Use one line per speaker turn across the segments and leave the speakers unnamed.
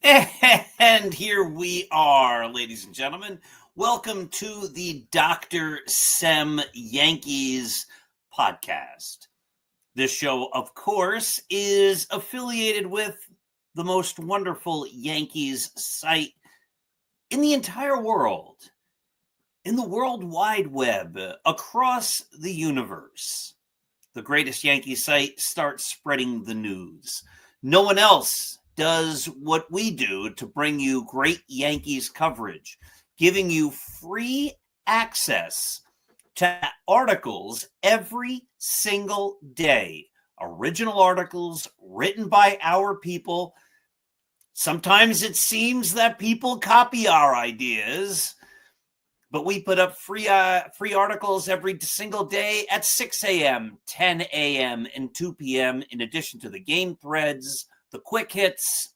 And here we are, ladies and gentlemen. Welcome to the Dr. Sem Yankees podcast. This show, of course, is affiliated with the most wonderful Yankees site in the entire world, in the World Wide Web, across the universe. The greatest Yankees site starts spreading the news. No one else does what we do to bring you great Yankees coverage, giving you free access to articles every single day. Original articles written by our people. Sometimes it seems that people copy our ideas, but we put up free articles every single day at 6 a.m., 10 a.m., and 2 p.m., in addition to the game threads, the quick hits,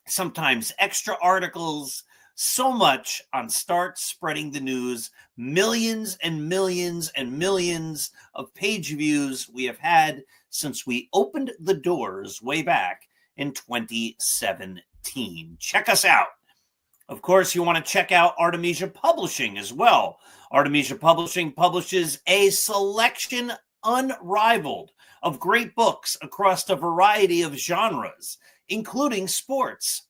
sometimes extra articles, so much on Start Spreading the News. Millions and millions and millions of page views we have had since we opened the doors way back in 2017. Check us out. Of course, you want to check out Artemisia Publishing as well. Artemisia Publishing publishes a selection unrivaled of great books across a variety of genres, including sports,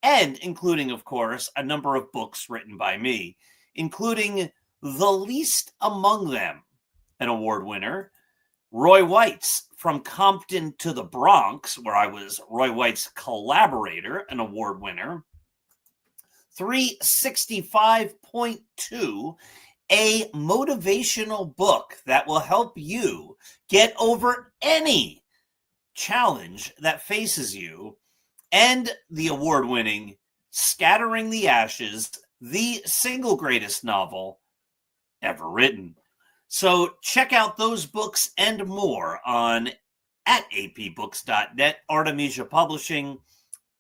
and including, of course, a number of books written by me, including The Least Among Them, an award winner, Roy White's From Compton to the Bronx, where I was Roy White's collaborator, an award winner, 365.2, a motivational book that will help you get over any challenge that faces you, and the award-winning Scattering the Ashes, the single greatest novel ever written. So check out those books and more on at apbooks.net. Artemisia Publishing,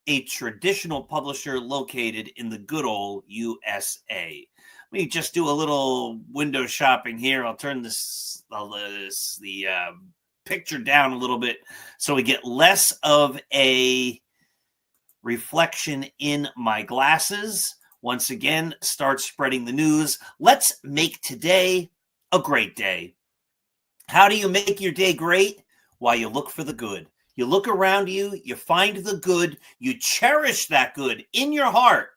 a traditional publisher located in the good old USA. Let me just do a little window shopping here. I'll turn the picture down a little bit so we get less of a reflection in my glasses. Once again, Start Spreading the News. Let's make today a great day. How do you make your day great? While you look for the good. You look around you, you find the good, you cherish that good in your heart.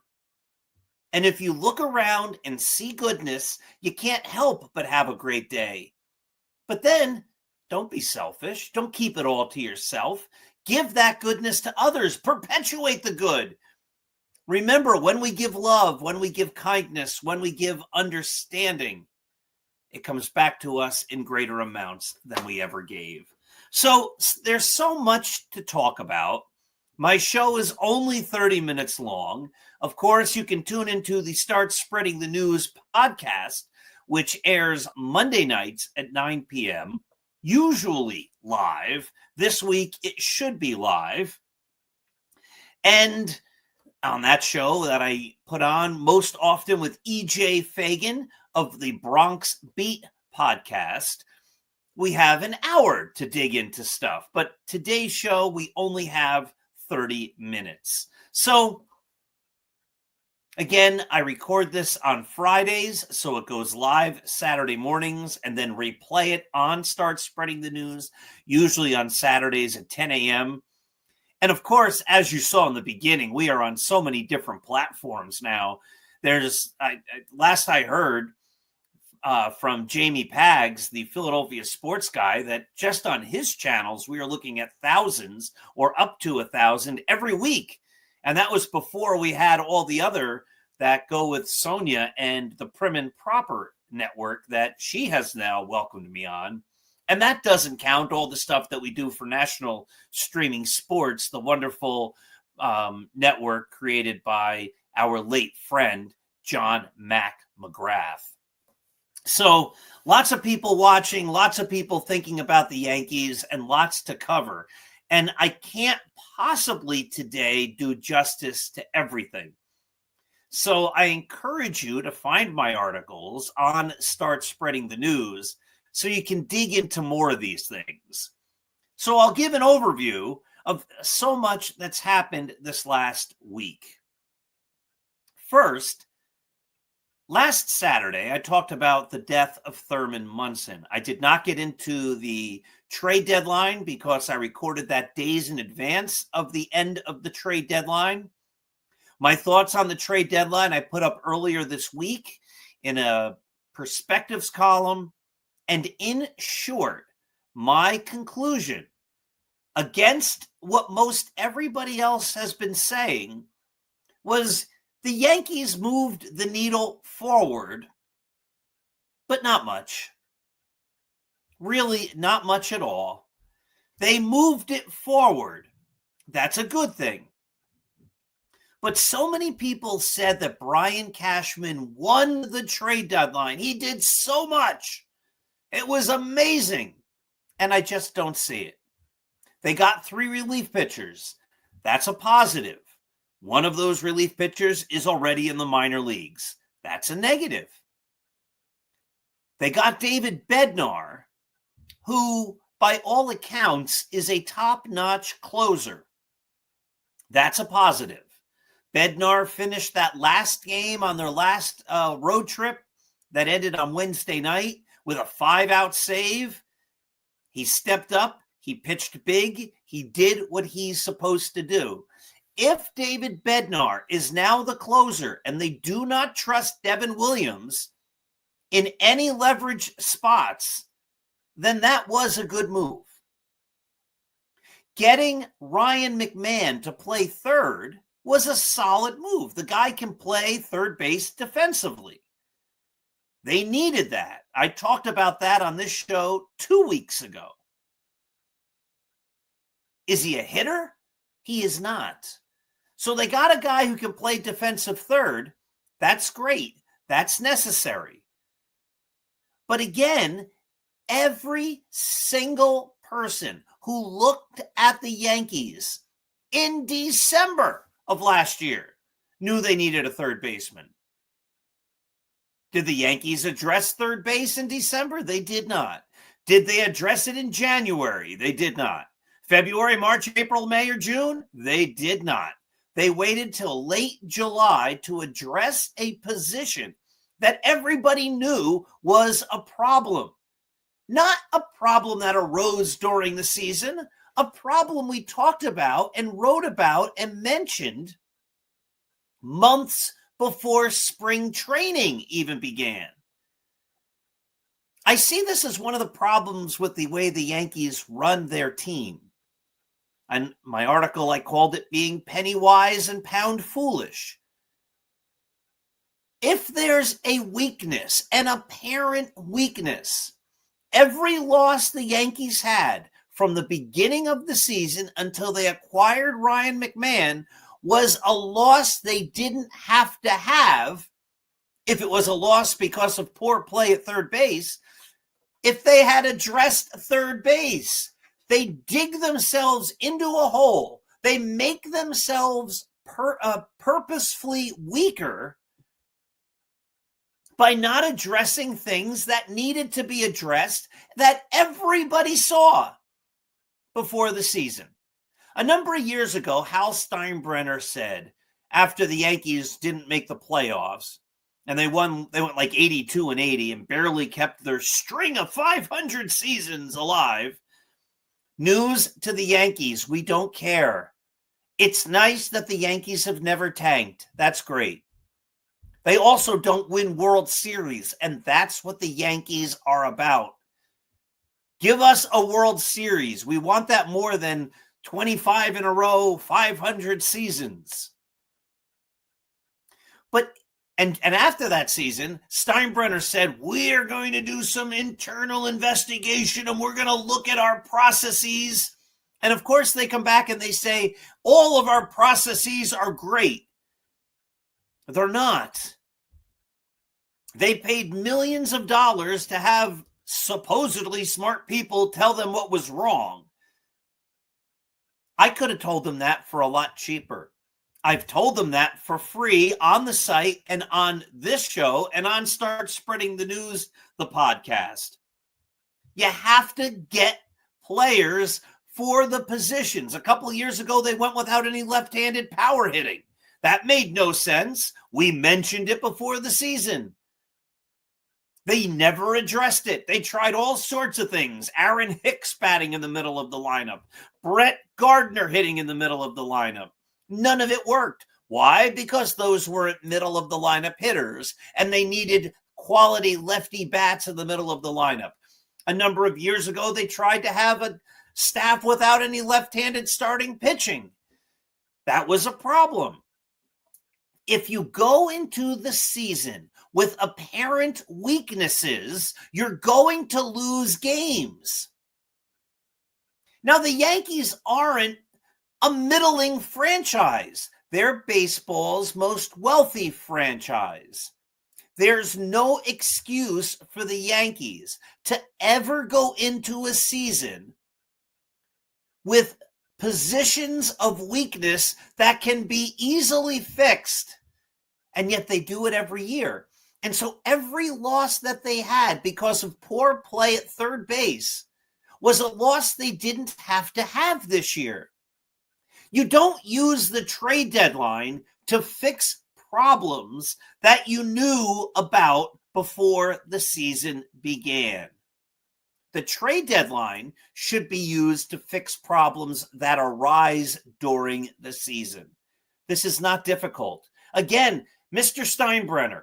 And if you look around and see goodness, you can't help but have a great day. But then, don't be selfish. Don't keep it all to yourself. Give that goodness to others. Perpetuate the good. Remember, when we give love, when we give kindness, when we give understanding, it comes back to us in greater amounts than we ever gave. So there's so much to talk about. My show is only 30 minutes long. Of course, you can tune into the Start Spreading the News podcast, which airs Monday nights at 9 p.m., usually live. This week, it should be live. And on that show that I put on most often with E.J. Fagan of the Bronx Beat podcast, we have an hour to dig into stuff. But today's show, we only have 30 minutes. So, again, I record this on Fridays, so it goes live Saturday mornings, and then replay it on Start Spreading the News, usually on Saturdays at 10 a.m. And of course, as you saw in the beginning, we are on so many different platforms now. Last I heard from Jamie Pags, the Philadelphia sports guy, that just on his channels, we are looking at thousands or up to 1,000 every week. And that was before we had all the other that go with Sonia and the Prim and Proper network that she has now welcomed me on. And that doesn't count all the stuff that we do for National Streaming Sports, the wonderful network created by our late friend, John Mac McGrath. So lots of people watching, lots of people thinking about the Yankees, and lots to cover. And I can't possibly today do justice to everything. So I encourage you to find my articles on Start Spreading the News so you can dig into more of these things. So I'll give an overview of so much that's happened this last week. First, last Saturday, I talked about the death of Thurman Munson. I did not get into the trade deadline because I recorded that days in advance of the end of the trade deadline. My thoughts on the trade deadline I put up earlier this week in a perspectives column. And in short, my conclusion, against what most everybody else has been saying, was the Yankees moved the needle forward, but not much. Really, not much at all. They moved it forward. That's a good thing. But so many people said that Brian Cashman won the trade deadline. He did so much. It was amazing. And I just don't see it. They got 3 relief pitchers. That's a positive. One of those relief pitchers is already in the minor leagues. That's a negative. They got David Bednar, who, by all accounts, is a top-notch closer. That's a positive. Bednar finished that last game on their last road trip that ended on Wednesday night with a 5-out save. He stepped up. He pitched big. He did what he's supposed to do. If David Bednar is now the closer and they do not trust Devin Williams in any leverage spots, then that was a good move. Getting Ryan McMahon to play third was a solid move. The guy can play third base defensively. They needed that. I talked about that on this show 2 weeks ago. Is he a hitter? He is not. So they got a guy who can play defensive third. That's great. That's necessary. But again, every single person who looked at the Yankees in December of last year knew they needed a third baseman. Did the Yankees address third base in December? They did not. Did they address it in January? They did not. February, March, April, May, or June? They did not. They waited till late July to address a position that everybody knew was a problem. Not a problem that arose during the season, a problem we talked about and wrote about and mentioned months before spring training even began. I see this as one of the problems with the way the Yankees run their team. And my article, I called it being penny wise and pound foolish. If there's a weakness, an apparent weakness, every loss the Yankees had from the beginning of the season until they acquired Ryan McMahon was a loss they didn't have to have if it was a loss because of poor play at third base. If they had addressed third base, they dig themselves into a hole. They make themselves purposefully weaker by not addressing things that needed to be addressed that everybody saw before the season. A number of years ago, Hal Steinbrenner said, after the Yankees didn't make the playoffs, and they went like 82-80 and barely kept their string of 500 seasons alive, news to the Yankees, we don't care. It's nice that the Yankees have never tanked. That's great. They also don't win World Series, and that's what the Yankees are about. Give us a World Series. We want that more than 25 in a row, 500 seasons. But and after that season, Steinbrenner said, we're going to do some internal investigation and we're going to look at our processes. And of course, they come back and they say, all of our processes are great. They're not. They paid millions of dollars to have supposedly smart people tell them what was wrong. I could have told them that for a lot cheaper. I've told them that for free on the site and on this show and on Start Spreading the News, the podcast. You have to get players for the positions. A couple of years ago, they went without any left-handed power hitting. That made no sense. We mentioned it before the season. They never addressed it. They tried all sorts of things. Aaron Hicks batting in the middle of the lineup. Brett Gardner hitting in the middle of the lineup. None of it worked. Why? Because those weren't middle of the lineup hitters, and they needed quality lefty bats in the middle of the lineup. A number of years ago, they tried to have a staff without any left-handed starting pitching. That was a problem. If you go into the season with apparent weaknesses, you're going to lose games. Now, the Yankees aren't a middling franchise. They're baseball's most wealthy franchise. There's no excuse for the Yankees to ever go into a season with positions of weakness that can be easily fixed, and yet they do it every year. And so every loss that they had because of poor play at third base was a loss they didn't have to have this year. You don't use the trade deadline to fix problems that you knew about before the season began. The trade deadline should be used to fix problems that arise during the season. This is not difficult. Again, Mr. Steinbrenner,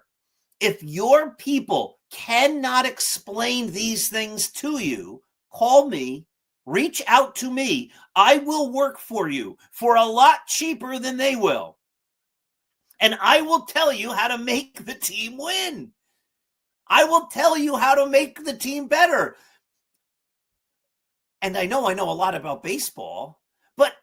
if your people cannot explain these things to you, call me, reach out to me. I will work for you for a lot cheaper than they will. And I will tell you how to make the team win. I will tell you how to make the team better. And I know a lot about baseball, but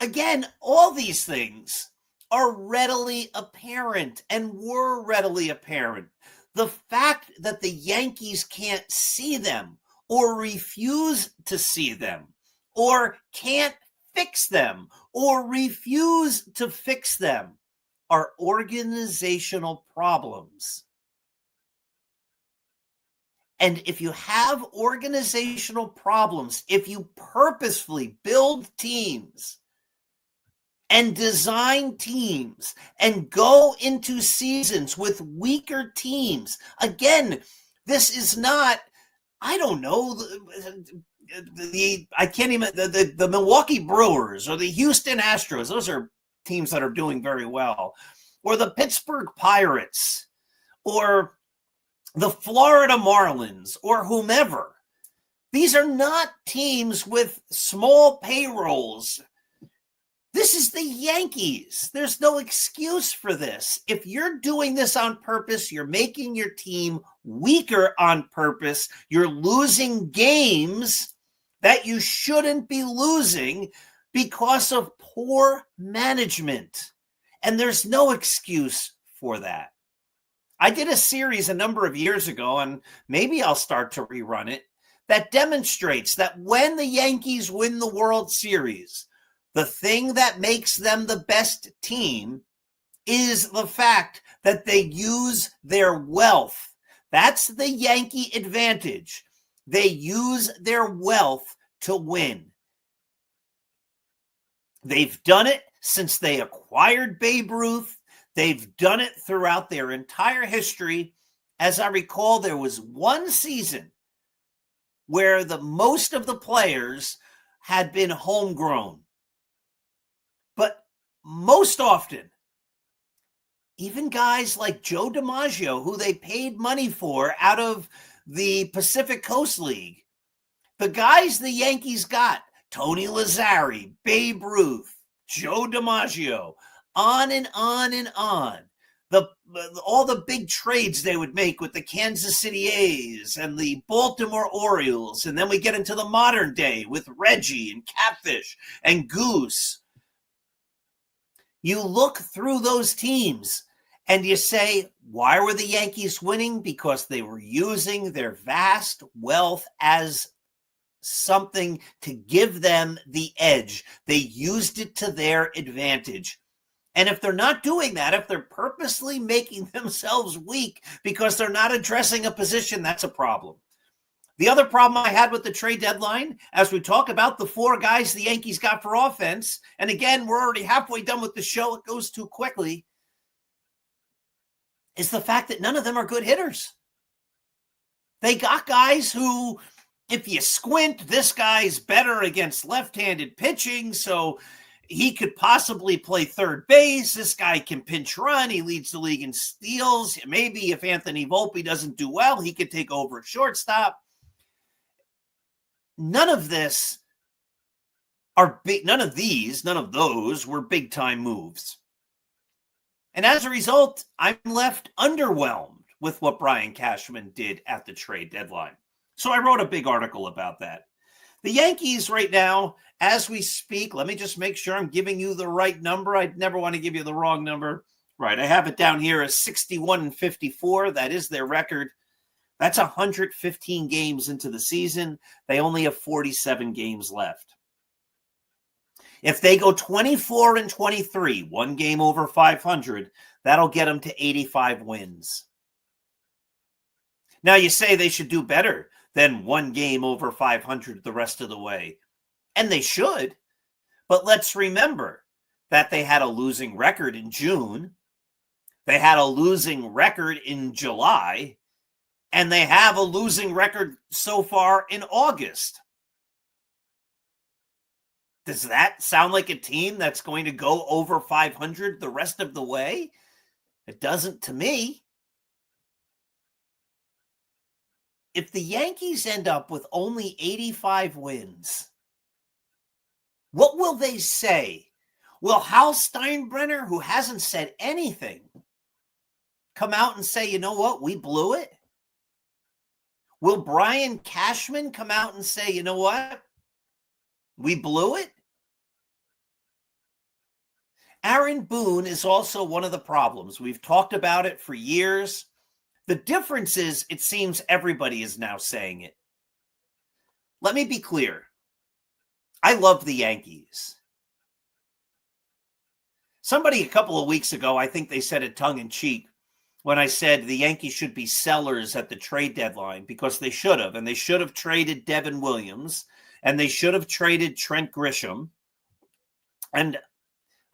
again, all these things are readily apparent and were readily apparent. The fact that the Yankees can't see them or refuse to see them or can't fix them or refuse to fix them are organizational problems. And if you have organizational problems, if you purposefully build teams and design teams and go into seasons with weaker teams, again, this is not, I don't know, the Milwaukee Brewers or the Houston Astros. Those are teams that are doing very well. Or the Pittsburgh Pirates or the Florida Marlins or whomever. These are not teams with small payrolls. This is the Yankees. There's no excuse for this. If you're doing this on purpose, you're making your team weaker on purpose. You're losing games that you shouldn't be losing because of poor management. And there's no excuse for that. I did a series a number of years ago, and maybe I'll start to rerun it, that demonstrates that when the Yankees win the World Series, the thing that makes them the best team is the fact that they use their wealth. That's the Yankee advantage. They use their wealth to win. They've done it since they acquired Babe Ruth. They've done it throughout their entire history. As I recall, there was one season where the most of the players had been homegrown. But most often, even guys like Joe DiMaggio, who they paid money for out of the Pacific Coast League, the guys the Yankees got, Tony Lazzari, Babe Ruth, Joe DiMaggio, on and on and on. All the big trades they would make with the Kansas City A's and the Baltimore Orioles. And then we get into the modern day with Reggie and Catfish and Goose. You look through those teams and you say, why were the Yankees winning? Because they were using their vast wealth as something to give them the edge. They used it to their advantage. And if they're not doing that, if they're purposely making themselves weak because they're not addressing a position, that's a problem. The other problem I had with the trade deadline, as we talk about the 4 guys the Yankees got for offense, and again, we're already halfway done with the show. It goes too quickly, is the fact that none of them are good hitters. They got guys who, if you squint, this guy's better against left-handed pitching, so he could possibly play third base. This guy can pinch run. He leads the league in steals. Maybe if Anthony Volpe doesn't do well, he could take over at shortstop. None of those were big-time moves. And as a result, I'm left underwhelmed with what Brian Cashman did at the trade deadline. So I wrote a big article about that. The Yankees right now, as we speak, let me just make sure I'm giving you the right number. I'd never want to give you the wrong number. Right, I have it down here as 61-54. That is their record. That's 115 games into the season. They only have 47 games left. If they go 24-23, 1 game over 500, that'll get them to 85 wins. Now you say they should do better than 1 game over 500 the rest of the way. And they should. But let's remember that they had a losing record in June. They had a losing record in July. And they have a losing record so far in August. Does that sound like a team that's going to go over 500 the rest of the way? It doesn't to me. If the Yankees end up with only 85 wins, what will they say? Will Hal Steinbrenner, who hasn't said anything, come out and say, you know what, we blew it? Will Brian Cashman come out and say, you know what, we blew it? Aaron Boone is also one of the problems. We've talked about it for years. The difference is, it seems everybody is now saying it. Let me be clear. I love the Yankees. Somebody a couple of weeks ago, I think they said it tongue-in-cheek, when I said the Yankees should be sellers at the trade deadline, because they should have. And they should have traded Devin Williams, and they should have traded Trent Grisham. And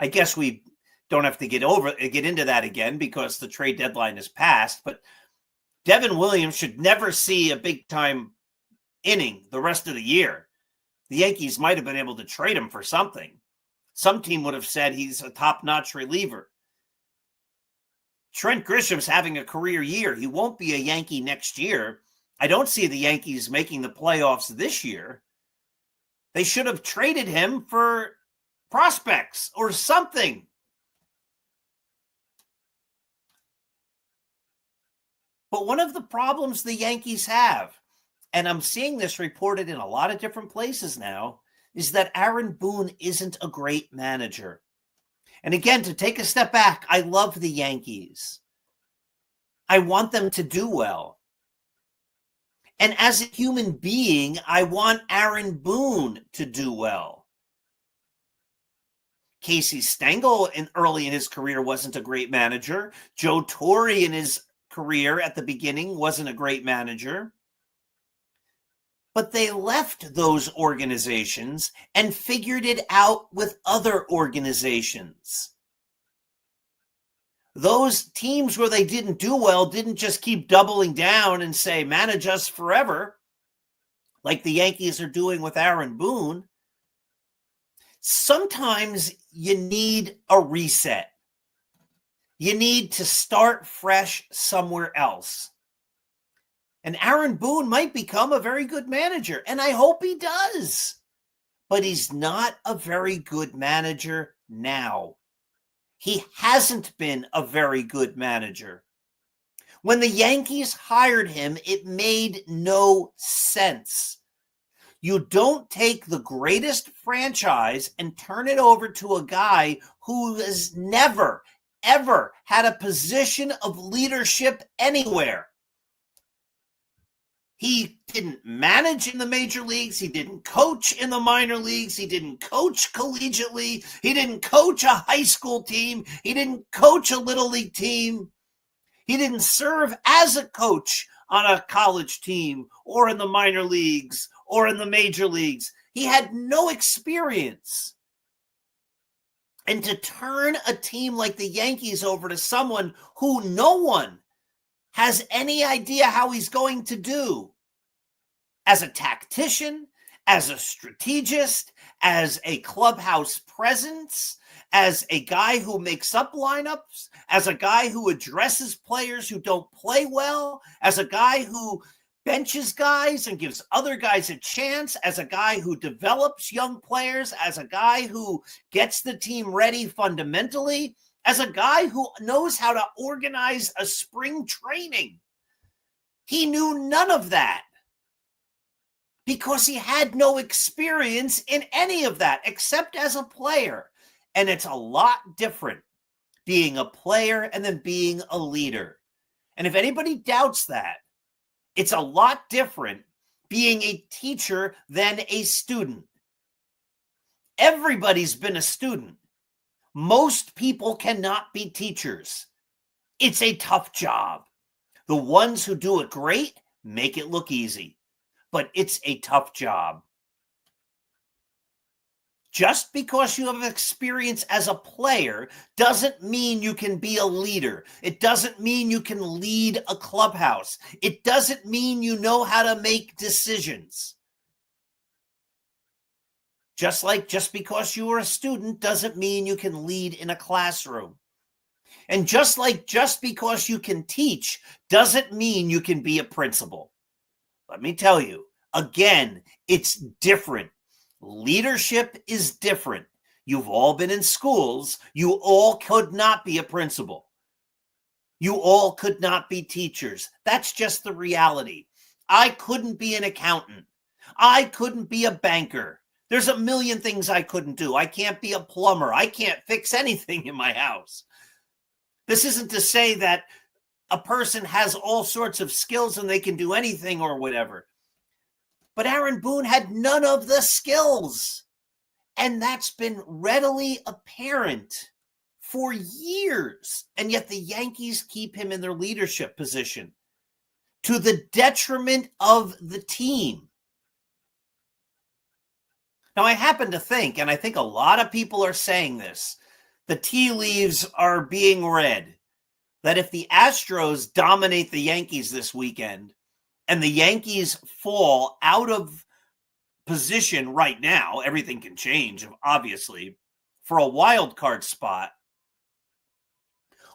I guess we don't have to get into that again because the trade deadline is passed. But Devin Williams should never see a big-time inning the rest of the year. The Yankees might have been able to trade him for something. Some team would have said he's a top-notch reliever. Trent Grisham's having a career year. He won't be a Yankee next year. I don't see the Yankees making the playoffs this year. They should have traded him for prospects or something. But one of the problems the Yankees have, and I'm seeing this reported in a lot of different places now, is that Aaron Boone isn't a great manager. And again, to take a step back, I love the Yankees. I want them to do well. And as a human being, I want Aaron Boone to do well. Casey Stengel early in his career wasn't a great manager. Joe Torre in his career at the beginning wasn't a great manager. But they left those organizations and figured it out with other organizations. Those teams where they didn't do well didn't just keep doubling down and say, manage us forever, like the Yankees are doing with Aaron Boone. Sometimes you need a reset. You need to start fresh somewhere else. And Aaron Boone might become a very good manager, and I hope he does. But he's not a very good manager now. He hasn't been a very good manager. When the Yankees hired him, it made no sense. You don't take the greatest franchise and turn it over to a guy who has never, ever had a position of leadership anywhere. He didn't manage in the major leagues. He didn't coach in the minor leagues. He didn't coach collegiately. He didn't coach a high school team. He didn't coach a little league team. He didn't serve as a coach on a college team or in the minor leagues or in the major leagues. He had no experience. And to turn a team like the Yankees over to someone who no one has any idea how he's going to do as a tactician, as a strategist, as a clubhouse presence, as a guy who makes up lineups, as a guy who addresses players who don't play well, as a guy who benches guys and gives other guys a chance, as a guy who develops young players, as a guy who gets the team ready fundamentally, as a guy who knows how to organize a spring training. He knew none of that because he had no experience in any of that except as a player. And it's a lot different being a player and then being a leader. And if anybody doubts that, it's a lot different being a teacher than a student. Everybody's been a student. Most people cannot be teachers. It's a tough job. The ones who do it great make it look easy, but it's a tough job. Just because you have experience as a player doesn't mean you can be a leader. It doesn't mean you can lead a clubhouse. It doesn't mean you know how to make decisions. Just because you are a student doesn't mean you can lead in a classroom. And just because you can teach doesn't mean you can be a principal. Let me tell you, again, it's different. Leadership is different. You've all been in schools. You all could not be a principal. You all could not be teachers. That's just the reality. I couldn't be an accountant. I couldn't be a banker. There's a million things I couldn't do. I can't be a plumber. I can't fix anything in my house. This isn't to say that a person has all sorts of skills and they can do anything or whatever. But Aaron Boone had none of the skills. And that's been readily apparent for years. And yet the Yankees keep him in their leadership position to the detriment of the team. Now, I happen to think, and I think a lot of people are saying this, the tea leaves are being read, that if the Astros dominate the Yankees this weekend and the Yankees fall out of position right now, everything can change, obviously, for a wild card spot,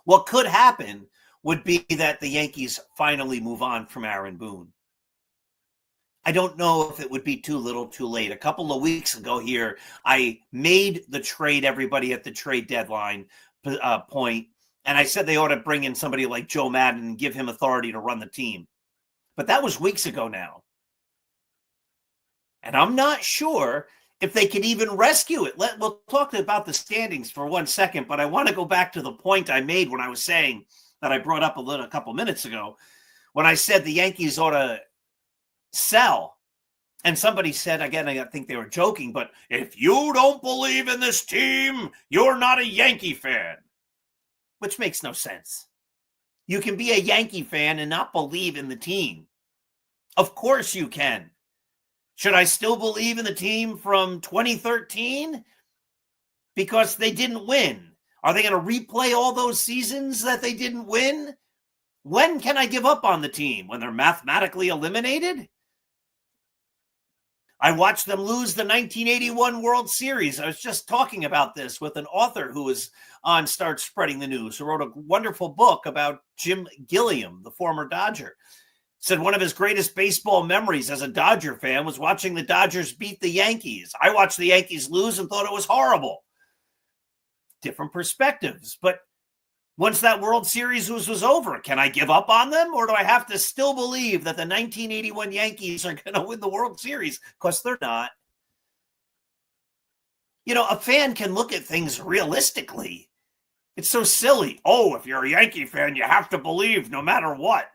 what could happen would be that the Yankees finally move on from Aaron Boone. I don't know if it would be too little too late. A couple of weeks ago here, I made the trade everybody at the trade deadline point, and I said they ought to bring in somebody like Joe Madden and give him authority to run the team. But that was weeks ago now. And I'm not sure if they could even rescue it. We'll talk about the standings for 1 second, but I want to go back to the point I made when I was saying that I brought up a couple minutes ago, when I said the Yankees ought to sell. And somebody said, again, I think they were joking, but if you don't believe in this team, you're not a Yankee fan. Which makes no sense. You can be a Yankee fan and not believe in the team. Of course you can. Should I still believe in the team from 2013? Because they didn't win. Are they going to replay all those seasons that they didn't win? When can I give up on the team? When they're mathematically eliminated? I watched them lose the 1981 World Series. I was just talking about this with an author who was on Start Spreading the News, who wrote a wonderful book about Jim Gilliam, the former Dodger. Said one of his greatest baseball memories as a Dodger fan was watching the Dodgers beat the Yankees. I watched the Yankees lose and thought it was horrible. Different perspectives. But once that World Series was over, can I give up on them? Or do I have to still believe that the 1981 Yankees are going to win the World Series? Because they're not. You know, a fan can look at things realistically. It's so silly. Oh, if you're a Yankee fan, you have to believe no matter what.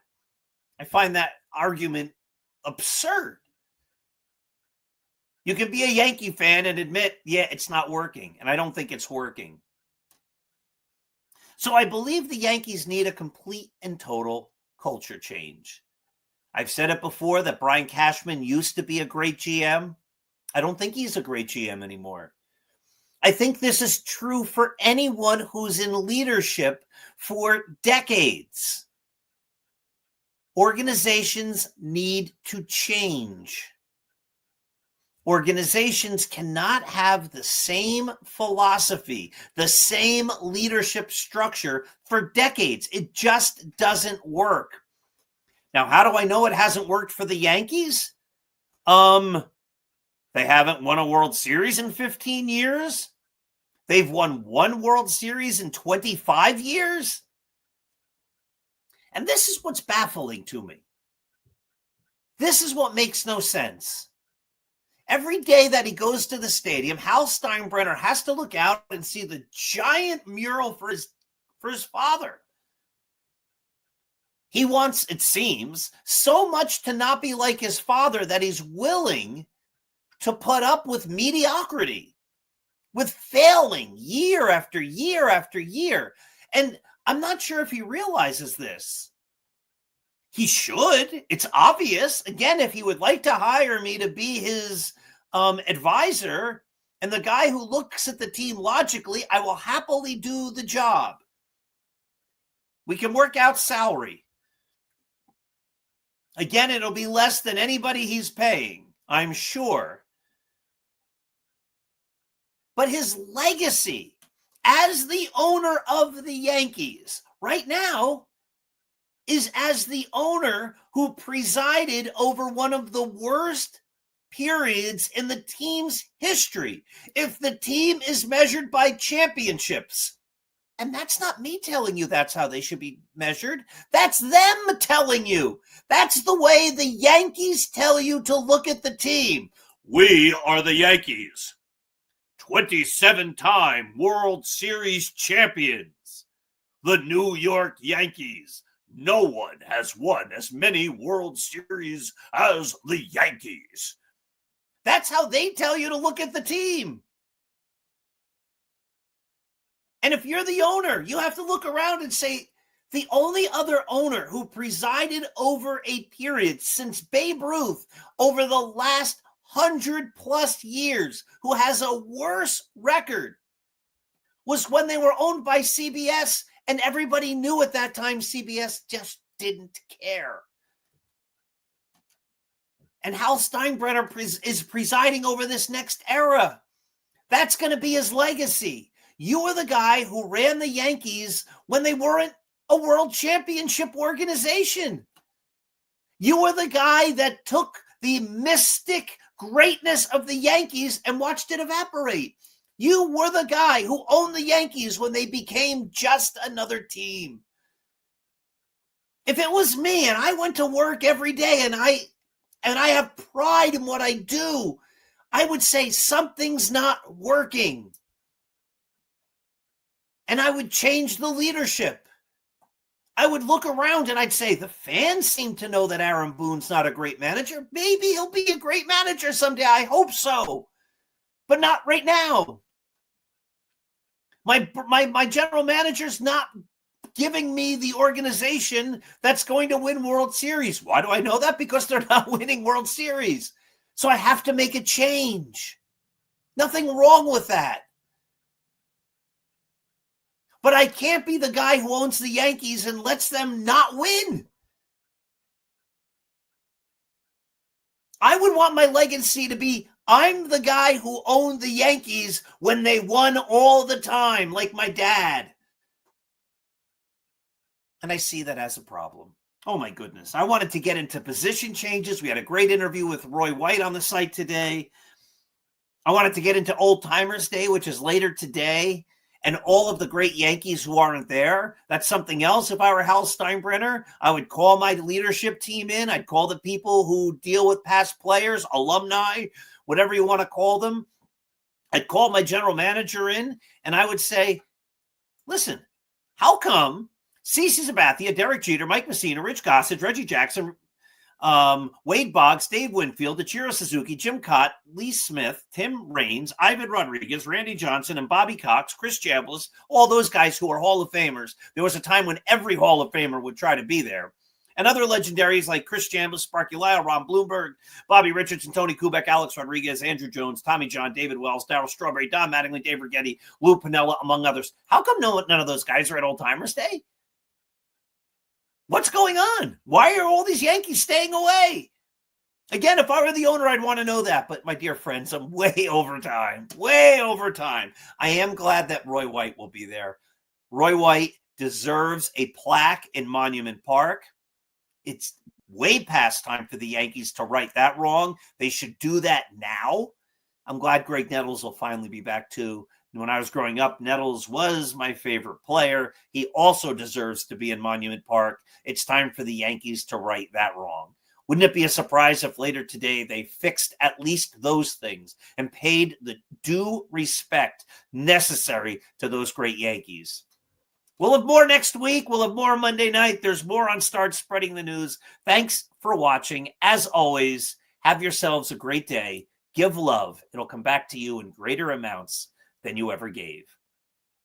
I find that argument absurd. You can be a Yankee fan and admit, yeah, it's not working. And I don't think it's working. So I believe the Yankees need a complete and total culture change. I've said it before that Brian Cashman used to be a great GM. I don't think he's a great GM anymore. I think this is true for anyone who's in leadership for decades. Organizations need to change. Organizations cannot have the same philosophy, the same leadership structure for decades. It just doesn't work. Now, how do I know it hasn't worked for the Yankees? They haven't won a World Series in 15 years. They've won one World Series in 25 years. And this is what's baffling to me. This is what makes no sense. Every day that he goes to the stadium, Hal Steinbrenner has to look out and see the giant mural for his father. He wants, it seems, so much to not be like his father that he's willing to put up with mediocrity, with failing year after year after year. And I'm not sure if he realizes this. He should. It's obvious. Again, if he would like to hire me to be his advisor and the guy who looks at the team logically, I will happily do the job. We can work out salary. Again, it'll be less than anybody he's paying, I'm sure. But his legacy as the owner of the Yankees right now is as the owner who presided over one of the worst periods in the team's history. If the team is measured by championships, and that's not me telling you that's how they should be measured. That's them telling you. That's the way the Yankees tell you to look at the team. We are the Yankees. 27-time World Series champions. The New York Yankees. No one has won as many World Series as the Yankees. That's how they tell you to look at the team. And if you're the owner, you have to look around and say, the only other owner who presided over a period since Babe Ruth over the last 100+ years who has a worse record was when they were owned by CBS, and everybody knew at that time CBS just didn't care. And Hal Steinbrenner is presiding over this next era. That's going to be his legacy. You were the guy who ran the Yankees when they weren't a world championship organization. You were the guy that took the mystic greatness of the Yankees and watched it evaporate. You were the guy who owned the Yankees when they became just another team. If it was me and I went to work every day and I have pride in what I do, I would say something's not working. And I would change the leadership. I would look around and I'd say, the fans seem to know that Aaron Boone's not a great manager. Maybe he'll be a great manager someday. I hope so. But not right now. My general manager's not giving me the organization that's going to win World Series. Why do I know that? Because they're not winning World Series. So I have to make a change. Nothing wrong with that. But I can't be the guy who owns the Yankees and lets them not win. I would want my legacy to be, I'm the guy who owned the Yankees when they won all the time, like my dad. And I see that as a problem. Oh, my goodness. I wanted to get into position changes. We had a great interview with Roy White on the site today. I wanted to get into Old Timers Day, which is later today. And all of the great Yankees who aren't there. That's something else. If I were Hal Steinbrenner, I would call my leadership team in. I'd call the people who deal with past players, alumni, whatever you want to call them. I'd call my general manager in, and I would say, listen, how come CeCe Sabathia, Derek Jeter, Mike Messina, Rich Gossage, Reggie Jackson, Wade Boggs, Dave Winfield, Ichiro Suzuki, Jim Cott, Lee Smith, Tim Raines, Ivan Rodriguez, Randy Johnson, and Bobby Cox, Chris Chambliss, all those guys who are Hall of Famers. There was a time when every Hall of Famer would try to be there. And other legendaries like Chris Chambliss, Sparky Lyle, Ron Bloomberg, Bobby Richardson, Tony Kubek, Alex Rodriguez, Andrew Jones, Tommy John, David Wells, Darryl Strawberry, Don Mattingly, Dave Righetti, Lou Piniella, among others. How come none of those guys are at Old Timers Day? What's going on? Why are all these Yankees staying away? Again, if I were the owner, I'd want to know that. But my dear friends, I'm way over time. Way over time. I am glad that Roy White will be there. Roy White deserves a plaque in Monument Park. It's way past time for the Yankees to right that wrong. They should do that now. I'm glad Greg Nettles will finally be back too. When I was growing up, Nettles was my favorite player. He also deserves to be in Monument Park. It's time for the Yankees to right that wrong. Wouldn't it be a surprise if later today they fixed at least those things and paid the due respect necessary to those great Yankees? We'll have more next week. We'll have more Monday night. There's more on Start Spreading the News. Thanks for watching. As always, have yourselves a great day. Give love. It'll come back to you in greater amounts than you ever gave.